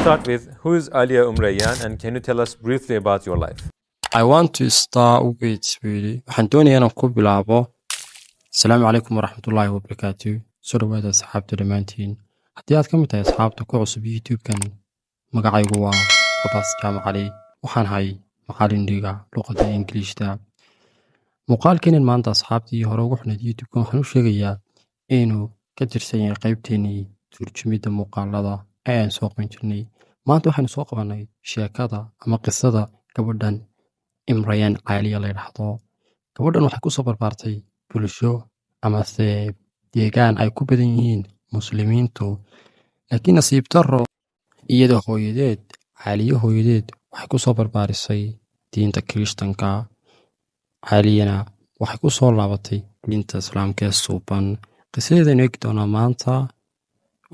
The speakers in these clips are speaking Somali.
start with, who is Alia Umrayyan, and can you tell us briefly about your life? I want to start with really waxaan doonayaa inaan ku bilaabo asalaamu calaykum waraxmatullaahi wabarakaatu soo dhawaada asxaabta dhammaantiin haddii aad ka mid tahay asxaabta ku cusub youtube-kan magacaygu waa Abbas Jaamac Cali waxaan ahay macallin dhiga luqadda ingiliishta muuqaalkeenan maanta asxaabtii hore ugu xidhnayd youtube-kan waxaan u sheegayaa inuu ka tirsan yahay qaybteenii turjumidda muuqaalada ee aan soo qaban jirnay maanta waxaynu soo qabanay sheekada ama qisada gabadhan Imrayyan Caaliya la yidhaahdo gabadhan waxay kusoo barbaartay bulsho amase deegaan ay ku badan yihiin muslimiintu laakiin nasiib darro iyada hooyadeed Caaliya hooyadeed waxay kusoo barbaarisay diinta Kirishtanka Caaliyana waxay kusoo laabatay diinta Islaamka ee suuban qisadeedaynu eegi doonaa maanta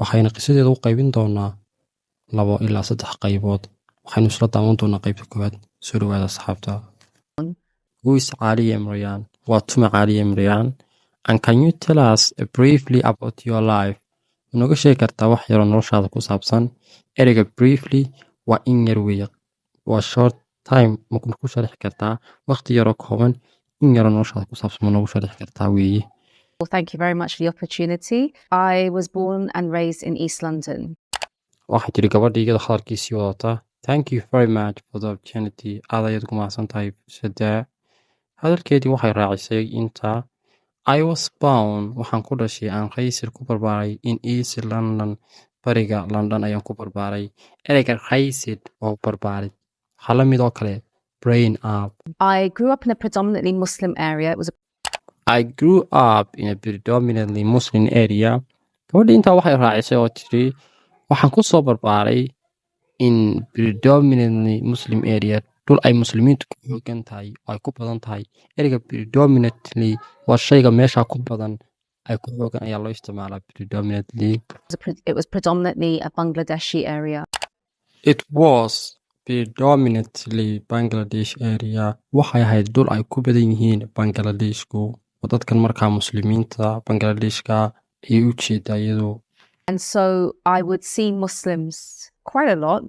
waxayna qisadeeda u qaybin doonaa 2 ilaa 3 qaybood waxaynu isla daawan doonaa qaybta koowaad soo dhawaada asxaabta Who is Alia Imrayyan? What is Alia Imrayyan? And can you tell us briefly about your life? Unaga sheegi kartaa wax yar oo noloshaada ku saabsan ereyga briefly waa in yar weeye waa short time ma ku sharxi kartaa waqti yar oo kooban in yar oo noloshaada ku saabsan ma nagu sharxi kartaa weeye Well, thank you very much for the opportunity. I was born and raised in East London. waxay tiri gabadha iyada hadalkiisii wadata Thank you very much for the opportunity. Aad ayaad ku mahadsan tahay fursadda hadalkeedii waxay raacisay inta I was born waxaan ku dhashay aan raysir ku barbaaray in East London bariga London ayaan ku barbaaray ereyga raysir oo barbaarid hala mid oo kale brain up I grew up in a predominantly Muslim area. I grew up in a predominantly Muslim area gabadha intaa waxay raacisay oo tiri waxaan ku soo barbaaray in predominantly Muslim area dul ay muslimiintu ku xoogan tahay oo ay ku badan tahay ereyga predominantly waa shayga meesha ku badan ay ku xoogan ayaa loo isticmaalaa predominantly It was predominantly a Bangladeshi area. It was predominantly Bangladesh area waxay ahayd dul ay ku badan yihiin Bangladeshku oo dadkan markaa muslimiinta Bangladeshka ay u jeedaa iyadoo And so I would see Muslims quite a lot.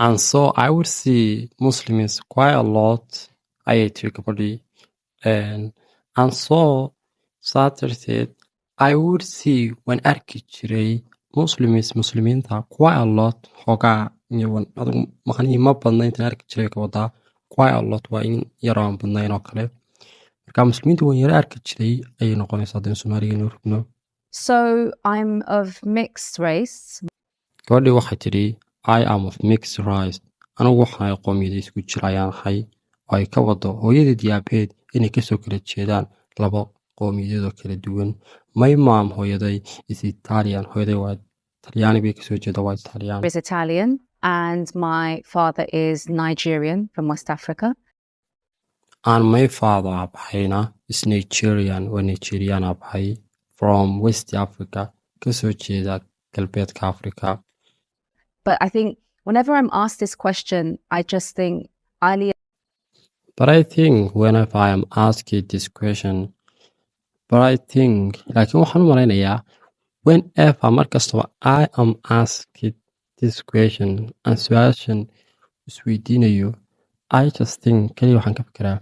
And so I would see Muslims quite a lot. I took body and so Saturday I would see when arkijiray Musliminta quite a lot. Hoga niwan adu maxani ma badnayn tan arkijiray ka wada quite a lot waa in yaraan badnayn oo kale. Marka muslimiintu waan yara arkijiray ay noqonaysaa dan Soomaaliga inuu rugno. So I'm of mixed race. Gabadhi waxay tiri I am of mixed race. Anigu waxaan qoomiyad isku jir ayaan ahay oo ay ka wado hooyadeed iyo aabaheed inay kasoo kala jeedaan laba qoomiyad oo kala duwan. My mom hooyaday is Italian. Hooyaday waa Talyaani bay kasoo jeedaa waa Italian. Is Italian and my father is Nigerian from West Africa. And my father abahayna is Nigerian waa Nigerian abahay from West Africa kasoo jeeda galbeedka Africa. But I think whenever I'm asked this question, I just think Alia. But I think whenever I am asked this question, laakiin waxaan u malaynayaa whenever markastaba I am asked this question aan su-aashan isweydiinayo I just think kaliya waxaan ka fikiraa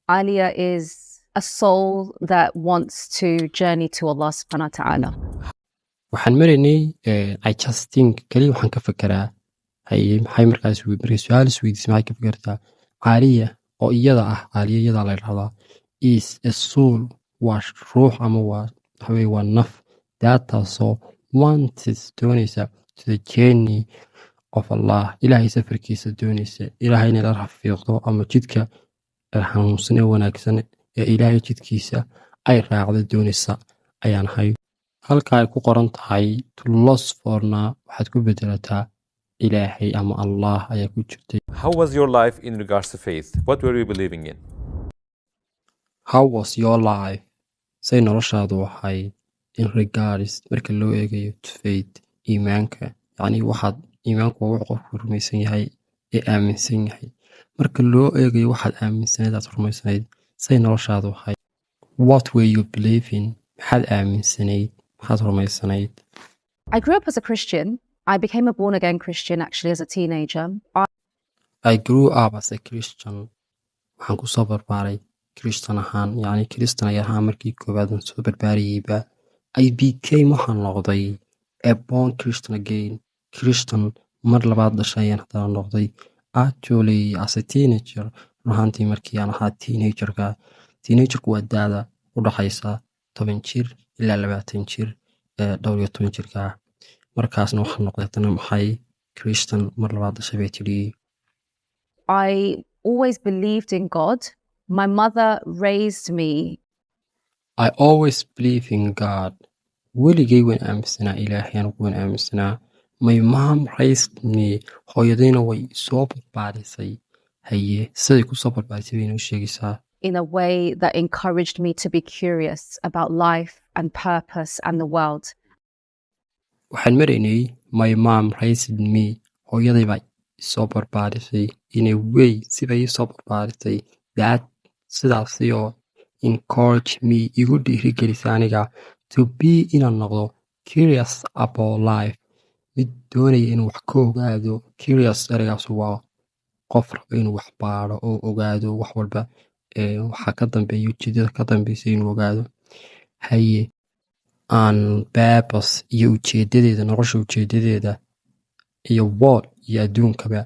Alia is a soul that wants to journey to Allah subhanahu wa ta'ala. waxaan maraynay I just think kaliya waxaan ka fikiraa maxay markaas markay su-aal isweydiisay maxay ka fikirtaa Caaliya oo iyada ah Caaliya iyada la yidhahdaa is a soul waa ruux ama waa naf daataasoo wants doonaysa to the journey of Allah ilaahay safarkiisa doonaysa ilaahay inay la rafiiqdo ama jidka hanuunsan ee wanaagsan ee ilaahay jidkiisa ay raacdo doonaysa ayaan ahay halka ay ku qoran tahay to lost forna waxaad ku bedelataa ilaahay ama Allah ayaa ku jirtay How was your life in regards to faith? What were you believing in? How was your life? Say noloshaadu waxay in regards marka loo eegayo to faith iimaanka yani waxaad iimaanku waa wax qofku rumaysan yahay ee aaminsan yahay marka loo eegayo waxaad aaminsanayd aad rumaysanayd say noloshaadu waxay What were you believing? maxaad aaminsanayd maxaad rumaysanayd I grew up as a Christian. I became a born again Christian actually as a teenager. I grew up as a Christian. waxaan kusoo barbaaray Christian ahaan, yacni Christian ayaan ahaa markii koowaad aan soo barbaarayeyba. I became waxaan noqday a born Christian again. Christian mar labaad dhashay ayaan haddana noqday. Actually as a teenager, run ahaantii markii aan ahaa teenagerku waa da'da u dhaxaysa 10 jir ilaa 20 jir, dhowr iyo 10 jirka ah. Markaasna waxaan noqday haddana maxay Christian mar labaad dhashay bay tidhi. I always believed in God. My mother raised me. I always believe in God. weligay waan aaminsanaa Ilaahay, anigu waan aaminsanaa. My mom raised me. hooyadayna way soo barbaarisay. haye siday kusoo barbaarisay bay inoo sheegaysaa. In a way that encouraged me to be curious about life and purpose and the world. waxaan maraynay my mom raised me. hooyaday baa soo barbaarisay. in a way siday soo barbaarisay that sidaasiyoo encourage me igu dhiirigelisa aniga to be inaan noqdo curious about life, mid doonaya inuu wax ka ogaado. Curious ereygaas waa qof raba inuu wax baaro oo ogaado wax walba, waxa ka dambeeya ujeedada ka dambeysa inuu ogaado. haye aan purpose iyo ujeedadeeda, nolosha ujeedadeeda iyo world iyo adduunkaba